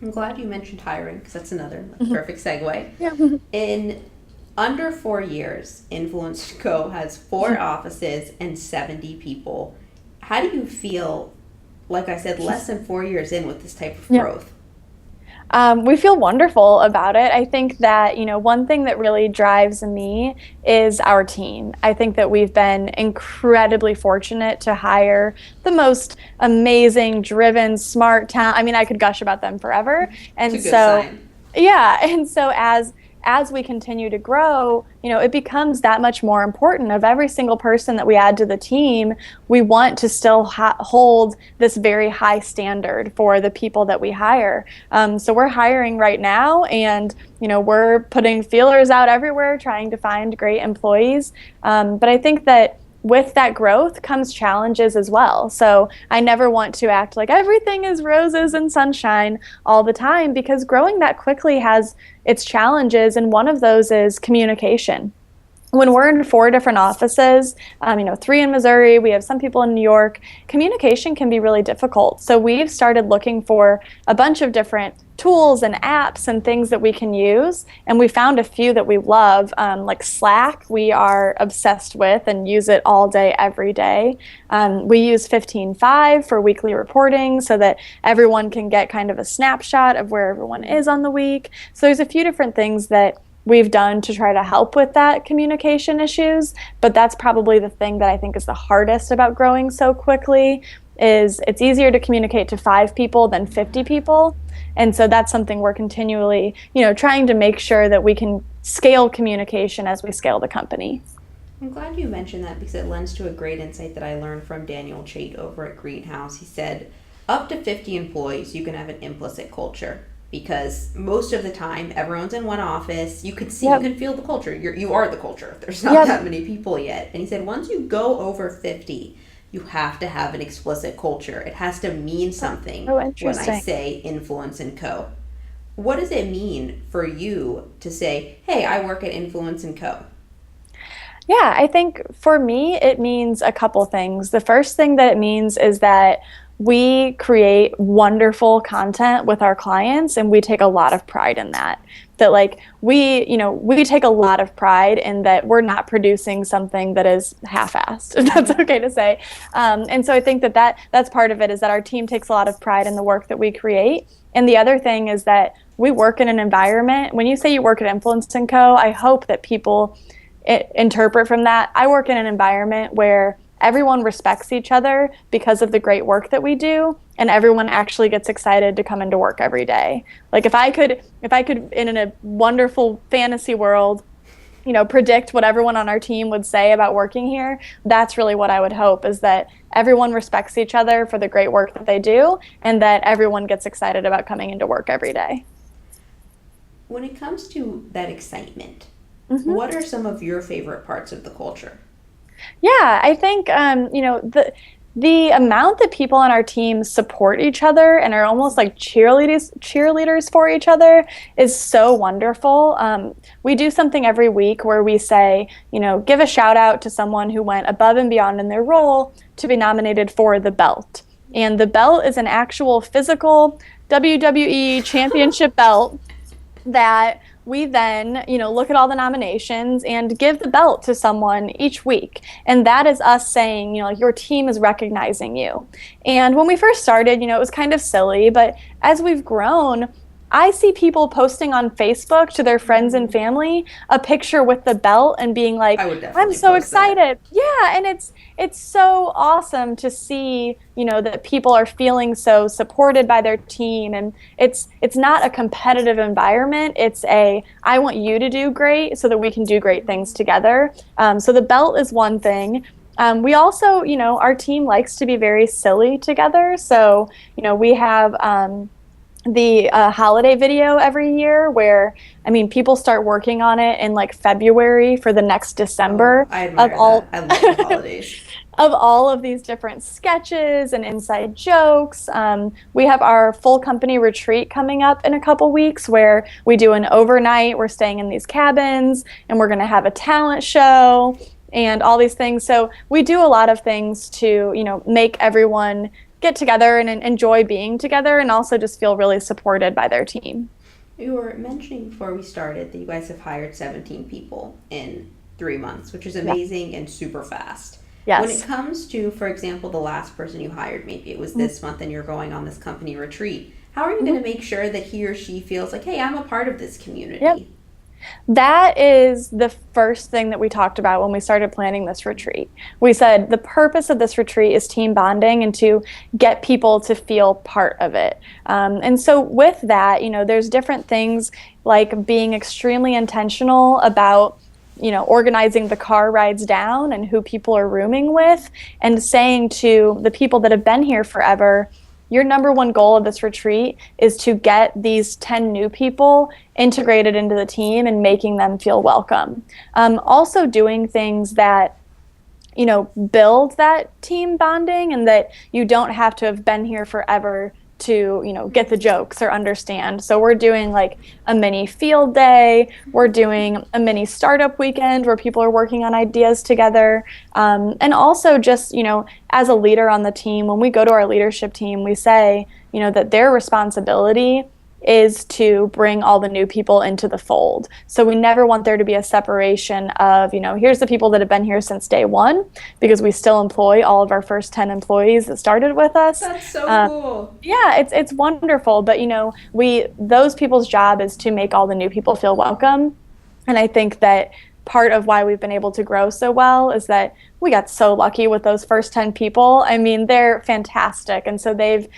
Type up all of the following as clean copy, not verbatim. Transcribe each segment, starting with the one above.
I'm glad you mentioned hiring because that's another Mhm. perfect segue. Yeah. In under 4 years, Influence Co. has four offices and 70 people. How do you feel, like I said, less than 4 years in with this type of Yeah. growth? We feel wonderful about it. I think that, one thing that really drives me is our team. I think that we've been incredibly fortunate to hire the most amazing, driven, smart talent. I mean, I could gush about them forever. It's a And good so, sign. yeah, and so as we continue to grow, it becomes that much more important. Of every single person that we add to the team, we want to still hold this very high standard for the people that we hire. So we're hiring right now, and we're putting feelers out everywhere, trying to find great employees. But I think that with that growth comes challenges as well. So I never want to act like everything is roses and sunshine all the time, because growing that quickly has its challenges, and one of those is communication. When we're in four different offices, three in Missouri, we have some people in New York, communication can be really difficult. So we've started looking for a bunch of different tools and apps and things that we can use. And we found a few that we love, like Slack, we are obsessed with and use it all day, every day. We use 15.5 for weekly reporting so that everyone can get kind of a snapshot of where everyone is on the week. So there's a few different things that we've done to try to help with that communication issues, but that's probably the thing that I think is the hardest about growing so quickly. Is it's easier to communicate to 5 people than 50 people. And so that's something we're continually, trying to make sure that we can scale communication as we scale the company. I'm glad you mentioned that because it lends to a great insight that I learned from Daniel Chait over at Greenhouse. He said, up to 50 employees, you can have an implicit culture because most of the time everyone's in one office. You can see, you Yep. can feel the culture. You are the culture. There's not Yep. that many people yet. And he said, once you go over 50, you have to have an explicit culture. It has to mean something Oh, when I interesting. say Influence and Co. What does it mean for you to say, hey, I work at Influence and Co.? Yeah, I think for me, it means a couple things. The first thing that it means is that we create wonderful content with our clients, and we take a lot of pride in that. That, like, we take a lot of pride in that we're not producing something that is half-assed, if that's Mm-hmm. okay to say. And so I think that's part of it, is that our team takes a lot of pride in the work that we create. And the other thing is that we work in an environment. When you say you work at Influence and Co., I hope that people interpret from that. I work in an environment where everyone respects each other because of the great work that we do, and everyone actually gets excited to come into work every day. Like, if I could in a wonderful fantasy world, predict what everyone on our team would say about working here, that's really what I would hope, is that everyone respects each other for the great work that they do, and that everyone gets excited about coming into work every day. When it comes to that excitement, Mhm. what are some of your favorite parts of the culture? Yeah, I think the amount that people on our team support each other and are almost like cheerleaders for each other is so wonderful. We do something every week where we say, give a shout out to someone who went above and beyond in their role to be nominated for the belt. And the belt is an actual physical WWE championship belt that we then, look at all the nominations and give the belt to someone each week. And that is us saying, like, your team is recognizing you. And when we first started, it was kind of silly, but as we've grown, I see people posting on Facebook to their friends and family a picture with the belt and being like, I would I'm definitely so post that. excited. Yeah, and it's so awesome to see, that people are feeling so supported by their team, and it's not a competitive environment. It's a, I want you to do great so that we can do great things together. So the belt is one thing. We also, our team likes to be very silly together. So, we have the holiday video every year where, I mean, people start working on it in like February for the next Oh, December I of admire that. all I love the holidays. of all of these different sketches and inside jokes. We have our full company retreat coming up in a couple weeks where we do an overnight. We're staying in these cabins, and we're going to have a talent show and all these things. So we do a lot of things to, make everyone get together and enjoy being together and also just feel really supported by their team. You were mentioning before we started that you guys have hired 17 people in 3 months, which is Yeah. amazing and super fast. When it Yes. comes to, for example, the last person you hired, maybe it was this month and you're going on this company retreat, how are you going Mhm. to make sure that he or she feels like, hey, I'm a part of this Yep. community? That is the first thing that we talked about when we started planning this retreat. We said the purpose of this retreat is team bonding and to get people to feel part of it. And so, with that, there's different things like being extremely intentional about organizing the car rides down and who people are rooming with, and saying to the people that have been here forever, your number one goal of this retreat is to get these 10 new people integrated into the team and making them feel welcome. Also, doing things that build that team bonding and that you don't have to have been here forever to, get the jokes or understand. So we're doing like a mini field day. We're doing a mini startup weekend where people are working on ideas together. And also just, as a leader on the team, when we go to our leadership team, we say, that their responsibility is to bring all the new people into the fold. So we never want there to be a separation of, here's the people that have been here since day one, because we still employ all of our first 10 employees that started with us. That's so Um, cool. yeah, it's wonderful, but we those people's job is to make all the new people feel welcome. And I think that part of why we've been able to grow so well is that we got so lucky with those first 10 people. I mean, they're fantastic. And so they've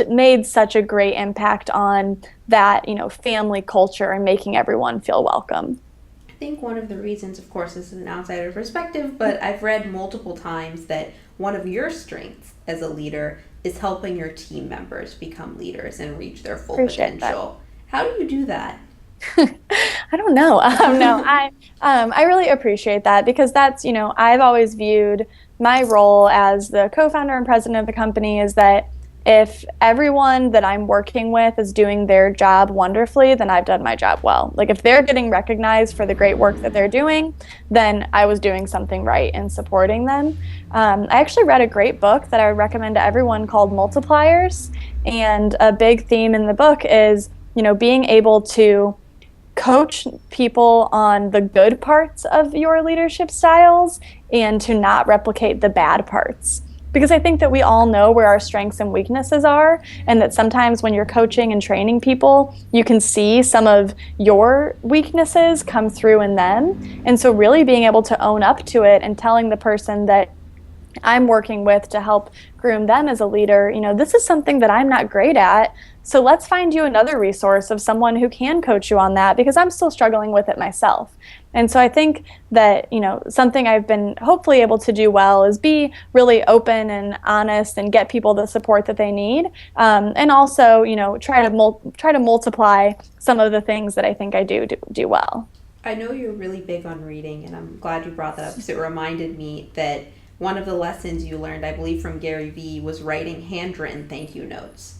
made such a great impact on that, family culture and making everyone feel welcome. I think one of the reasons, of course, this is an outsider perspective, but I've read multiple times that one of your strengths as a leader is helping your team members become leaders and reach their full Appreciate that. potential. How do you do that? I don't know. No, I really appreciate that because that's, I've always viewed my role as the co-founder and president of the company is that if everyone that I'm working with is doing their job wonderfully, then I've done my job well. Like if they're getting recognized for the great work that they're doing, then I was doing something right in supporting them. I actually read a great book that I would recommend to everyone called Multipliers, and a big theme in the book is, being able to coach people on the good parts of your leadership styles and to not replicate the bad parts. Because I think that we all know where our strengths and weaknesses are, and that sometimes when you're coaching and training people, you can see some of your weaknesses come through in them. And so, really being able to own up to it and telling the person that I'm working with to help groom them as a leader, this is something that I'm not great at. So let's find you another resource of someone who can coach you on that because I'm still struggling with it myself. And so I think that, something I've been hopefully able to do well is be really open and honest and get people the support that they need. And also, try to multiply some of the things that I think I do well. I know you're really big on reading, and I'm glad you brought that up because it reminded me that one of the lessons you learned, I believe, from Gary Vee was writing handwritten thank you notes.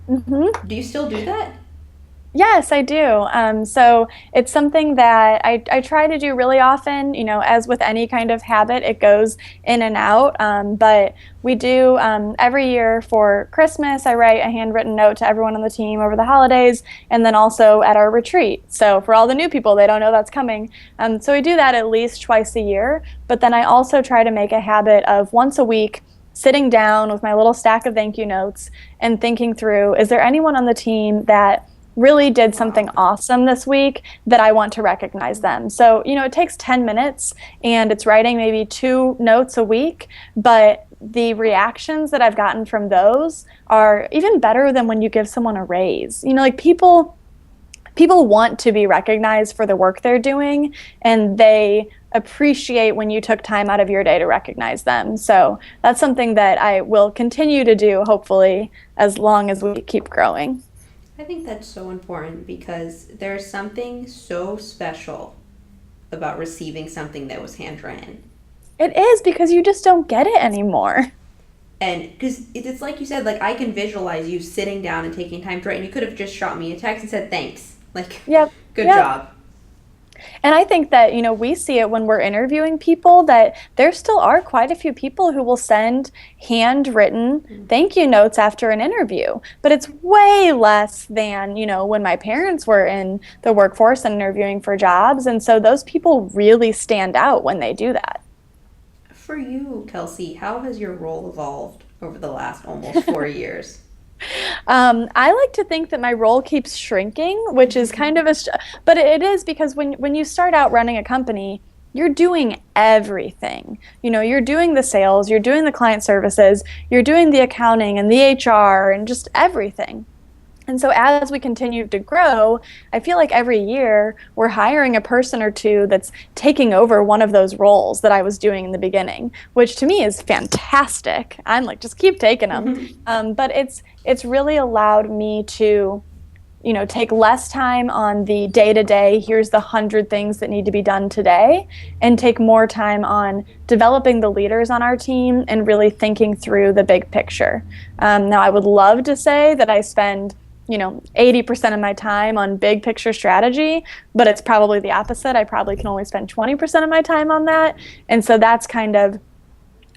Mm-hmm. Do you still do that? Yes, I do. So it's something that I try to do really often. As with any kind of habit, it goes in and out. But we do every year for Christmas, I write a handwritten note to everyone on the team over the holidays, and then also at our retreat. So for all the new people, they don't know that's coming. So we do that at least twice a year. But then I also try to make a habit of once a week sitting down with my little stack of thank you notes and thinking through, is there anyone on the team that really did something awesome this week that I want to recognize them. So, it takes 10 minutes and it's writing maybe 2 notes a week, but the reactions that I've gotten from those are even better than when you give someone a raise. Like people want to be recognized for the work they're doing, and they appreciate when you took time out of your day to recognize them. So that's something that I will continue to do, hopefully, as long as we keep growing. I think that's so important because there's something so special about receiving something that was handwritten. It is because you just don't get it anymore. And because it's like you said, like I can visualize you sitting down and taking time to write, and you could have just shot me a text and said thanks. Like, Yep. good Yep. job. And I think that, we see it when we're interviewing people that there still are quite a few people who will send handwritten thank you notes after an interview. But it's way less than, when my parents were in the workforce and interviewing for jobs. And so those people really stand out when they do that. For you, Kelsey, how has your role evolved over the last almost 4 years? I like to think that my role keeps shrinking, which is kind of but it is because when you start out running a company, you're doing everything. You're doing the sales, you're doing the client services, you're doing the accounting and the HR and just everything. And so as we continue to grow, I feel like every year we're hiring a person or two that's taking over one of those roles that I was doing in the beginning, which to me is fantastic. I'm like, just keep taking them. But it's really allowed me to, take less time on the day-to-day, here's the 100 things that need to be done today, and take more time on developing the leaders on our team and really thinking through the big picture. Now, I would love to say that I spend 80% of my time on big picture strategy, but it's probably the opposite. I probably can only spend 20% of my time on that. And so that's kind of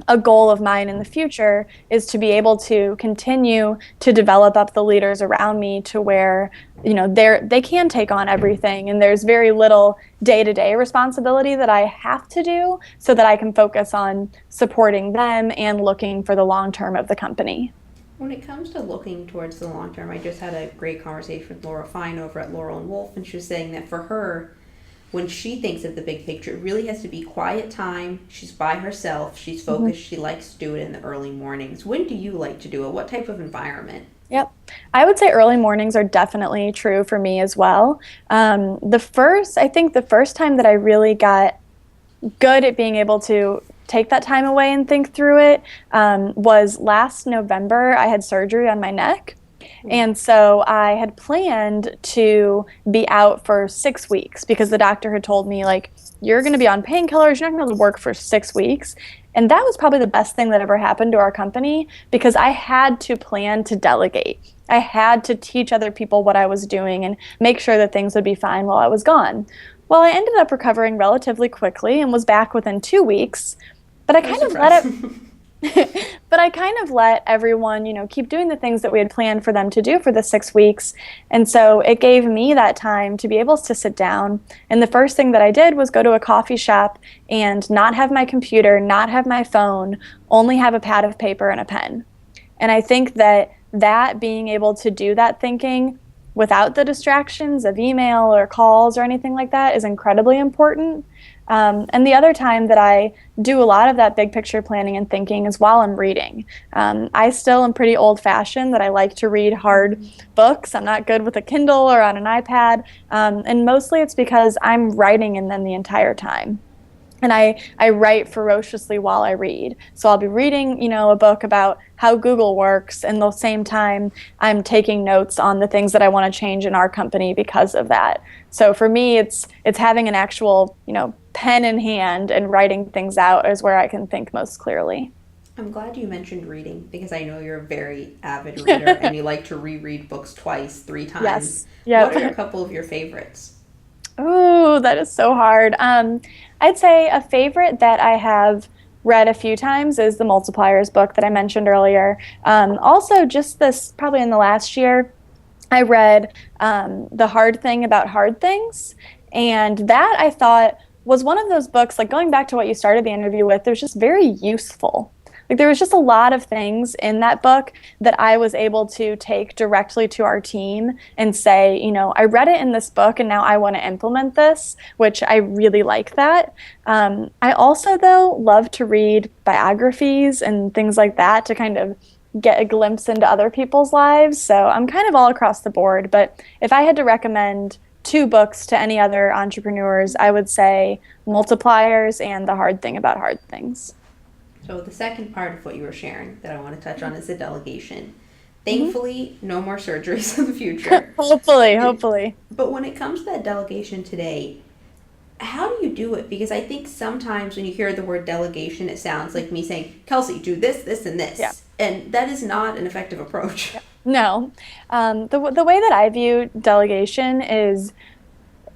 a goal of mine in the future, is to be able to continue to develop up the leaders around me to where, they can take on everything. And there's very little day-to-day responsibility that I have to do so that I can focus on supporting them and looking for the long term of the company. When it comes to looking towards the long term, I just had a great conversation with Laura Fine over at Laurel and Wolf, and she was saying that for her, when she thinks of the big picture, it really has to be quiet time. She's by herself. She's focused. She likes to do it in the early mornings. When do you like to do it? What type of environment? Yep. I would say early mornings are definitely true for me as well. I think the first time that I really got good at being able to take that time away and think through it was last November. I had surgery on my neck. And so I had planned to be out for 6 weeks because the doctor had told me, like, you're going to be on painkillers, you're not going to be able to work for 6 weeks. And that was probably the best thing that ever happened to our company because I had to plan to delegate. I had to teach other people what I was doing and make sure that things would be fine while I was gone. Well, I ended up recovering relatively quickly and was back within 2 weeks, but I kind of let it but I kind of let everyone, keep doing the things that we had planned for them to do for the 6 weeks. And so it gave me that time to be able to sit down. And the first thing that I did was go to a coffee shop and not have my computer, not have my phone, only have a pad of paper and a pen. And I think that being able to do that thinking without the distractions of email or calls or anything like that is incredibly important. And the other time that I do a lot of that big picture planning and thinking is while I'm reading. I still am pretty old fashioned that I like to read hard books. I'm not good with a Kindle or on an iPad. And mostly it's because I'm writing in them the entire time. And I write ferociously while I read. So I'll be reading, a book about how Google works, and at the same time, I'm taking notes on the things that I want to change in our company because of that. So for me, it's having an actual, pen in hand and writing things out is where I can think most clearly. I'm glad you mentioned reading because I know you're a very avid reader and you like to reread books twice, 3 times. Yes. Yep. What are a couple of your favorites? Oh, that is so hard. I'd say a favorite that I have read a few times is the Multipliers book that I mentioned earlier. Also, just this, probably in the last year, I read The Hard Thing About Hard Things. And that I thought was one of those books, like going back to what you started the interview with, there's just very useful. Like there was just a lot of things in that book that I was able to take directly to our team and say, I read it in this book and now I want to implement this, which I really like that. I also, though, love to read biographies and things like that to kind of get a glimpse into other people's lives. So I'm kind of all across the board. But if I had to recommend 2 books to any other entrepreneurs, I would say Multipliers and The Hard Thing About Hard Things. So the second part of what you were sharing that I want to touch on is the delegation. Thankfully, no more surgeries in the future. Hopefully. But when it comes to that delegation today, how do you do it? Because I think sometimes when you hear the word delegation, it sounds like me saying, Kelsey, do this, this, and this. Yeah. And that is not an effective approach. No. The way that I view delegation is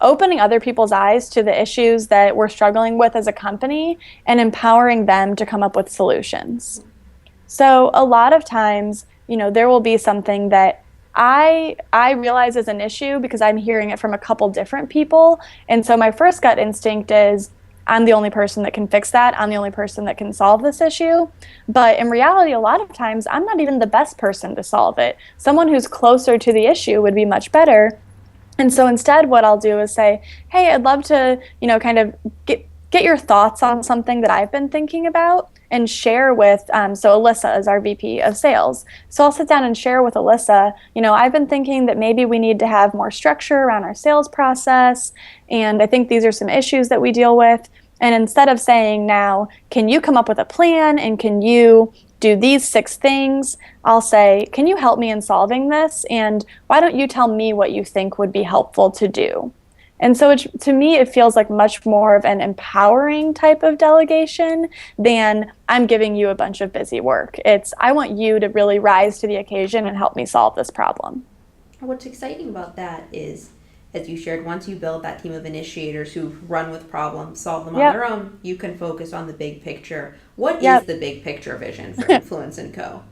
opening other people's eyes to the issues that we're struggling with as a company and empowering them to come up with solutions. So a lot of times, there will be something that I realize is an issue because I'm hearing it from a couple different people. And so my first gut instinct is I'm the only person that can fix that. I'm the only person that can solve this issue. But in reality, a lot of times I'm not even the best person to solve it. Someone who's closer to the issue would be much better. And so instead, what I'll do is say, hey, I'd love to, kind of get your thoughts on something that I've been thinking about and share with, so Alyssa is our VP of sales. So I'll sit down and share with Alyssa, I've been thinking that maybe we need to have more structure around our sales process. And I think these are some issues that we deal with. And instead of saying now, can you come up with a plan and can you do these 6 things? I'll say, can you help me in solving this? And why don't you tell me what you think would be helpful to do? And so to me, it feels like much more of an empowering type of delegation than I'm giving you a bunch of busy work. It's, I want you to really rise to the occasion and help me solve this problem. What's exciting about that is, as you shared, once you build that team of initiators who run with problems, solve them on their own, you can focus on the big picture. What is the big picture vision for Influence & Co.?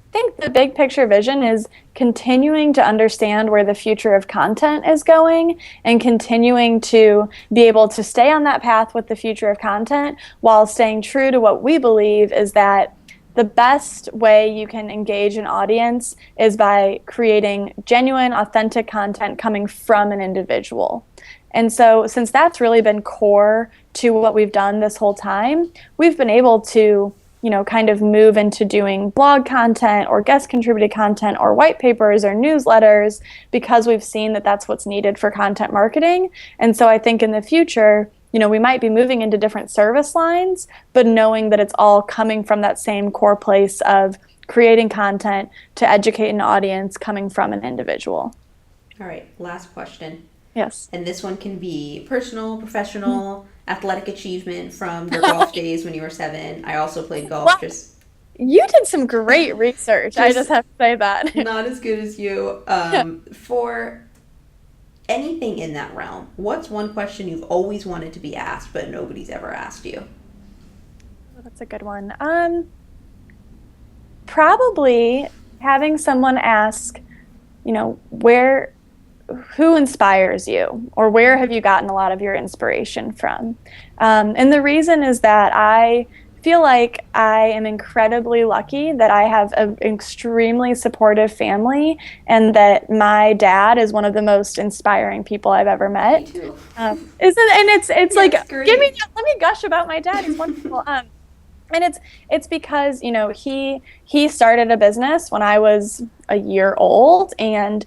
I think the big picture vision is continuing to understand where the future of content is going and continuing to be able to stay on that path with the future of content while staying true to what we believe is that the best way you can engage an audience is by creating genuine, authentic content coming from an individual. And so since that's really been core to what we've done this whole time, we've been able to kind of move into doing blog content or guest contributed content or white papers or newsletters because we've seen that that's what's needed for content marketing. And so I think in the future, we might be moving into different service lines, but knowing that it's all coming from that same core place of creating content to educate an audience coming from an individual. All right, last question. Yes. And this one can be personal, professional, athletic achievement from your golf days when you were 7. I also played golf. Well, you did some great research. I just have to say that. Not as good as you. For anything in that realm, what's one question you've always wanted to be asked but nobody's ever asked you? Oh, that's a good one. Probably having someone ask, who inspires you, or where have you gotten a lot of your inspiration from? And the reason is that I feel like I am incredibly lucky that I have an extremely supportive family and that my dad is one of the most inspiring people I've ever met. Me too. It's like, great. Let me gush about my dad. He's wonderful. And it's because, he started a business when I was a year old, and,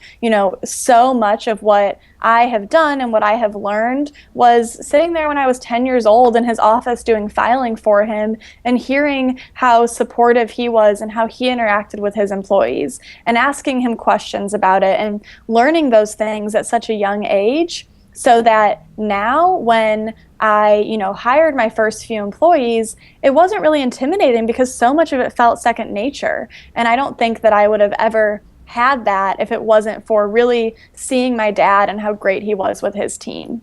so much of what I have done and what I have learned was sitting there when I was 10 years old in his office doing filing for him and hearing how supportive he was and how he interacted with his employees and asking him questions about it and learning those things at such a young age. So that now when I, hired my first few employees, it wasn't really intimidating because so much of it felt second nature. And I don't think that I would have ever had that if it wasn't for really seeing my dad and how great he was with his team.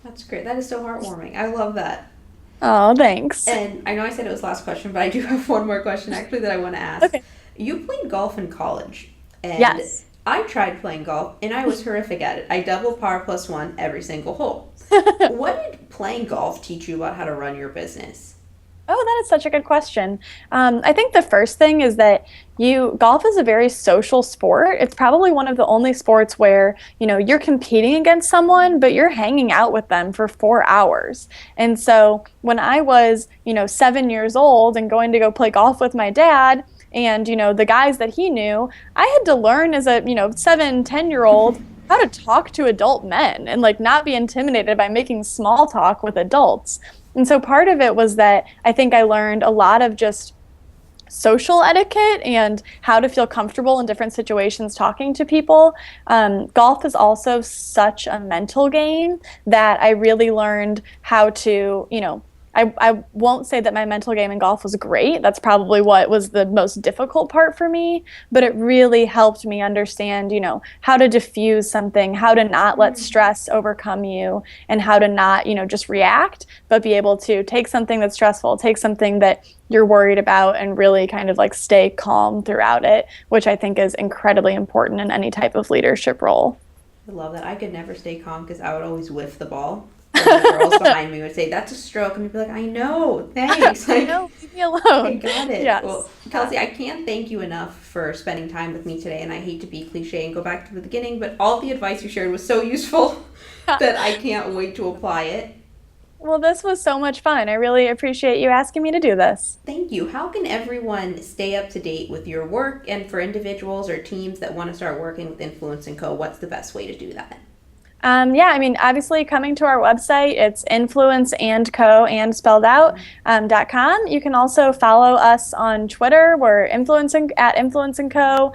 That's great. That is so heartwarming. I love that. Oh, thanks. And I know I said it was last question, but I do have one more question actually that I want to ask. Okay. You played golf in college. And yes. I tried playing golf, and I was horrific at it. I doubled par +1 every single hole. What did playing golf teach you about how to run your business? Oh, that is such a good question. I think the first thing is that golf is a very social sport. It's probably one of the only sports where, you're competing against someone, but you're hanging out with them for 4 hours. And so when I was, 7 years old and going to go play golf with my dad, and, the guys that he knew, I had to learn as a, 7, 10-year-old how to talk to adult men and not be intimidated by making small talk with adults. And so part of it was that I think I learned a lot of just social etiquette and how to feel comfortable in different situations talking to people. Golf is also such a mental game that I really learned how to, I won't say that my mental game in golf was great. That's probably what was the most difficult part for me, but it really helped me understand, how to diffuse something, how to not let stress overcome you, and how to not, just react, but be able to take something that's stressful, take something that you're worried about, and really kind of like stay calm throughout it, which I think is incredibly important in any type of leadership role. I love that. I could never stay calm because I would always whiff the ball. And the girls behind me would say, "That's a stroke." And I'd be like, "I know, thanks." I know, leave me alone. I got it. Yes. Well, Kelsey, I can't thank you enough for spending time with me today. And I hate to be cliche and go back to the beginning, but all the advice you shared was so useful that I can't wait to apply it. Well, this was so much fun. I really appreciate you asking me to do this. Thank you. How can everyone stay up to date with your work? And for individuals or teams that want to start working with Influence & Co., what's the best way to do that? Yeah, I mean, obviously coming to our website, it's influenceandco and spelled out, .com. You can also follow us on Twitter. We're at Influence & Co.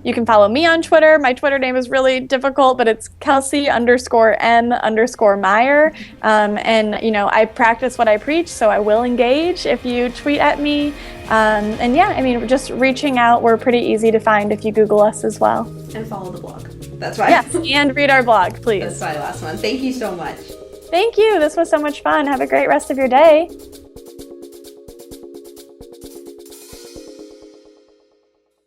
You can follow me on Twitter. My Twitter name is really difficult, but it's Kelsey_M_Meyer. And, I practice what I preach, so I will engage if you tweet at me. And yeah, I mean, just reaching out. We're pretty easy to find if you Google us as well. And follow the blog. That's right. Yes, and read our blog, please. That's my last one. Thank you so much. Thank you. This was so much fun. Have a great rest of your day.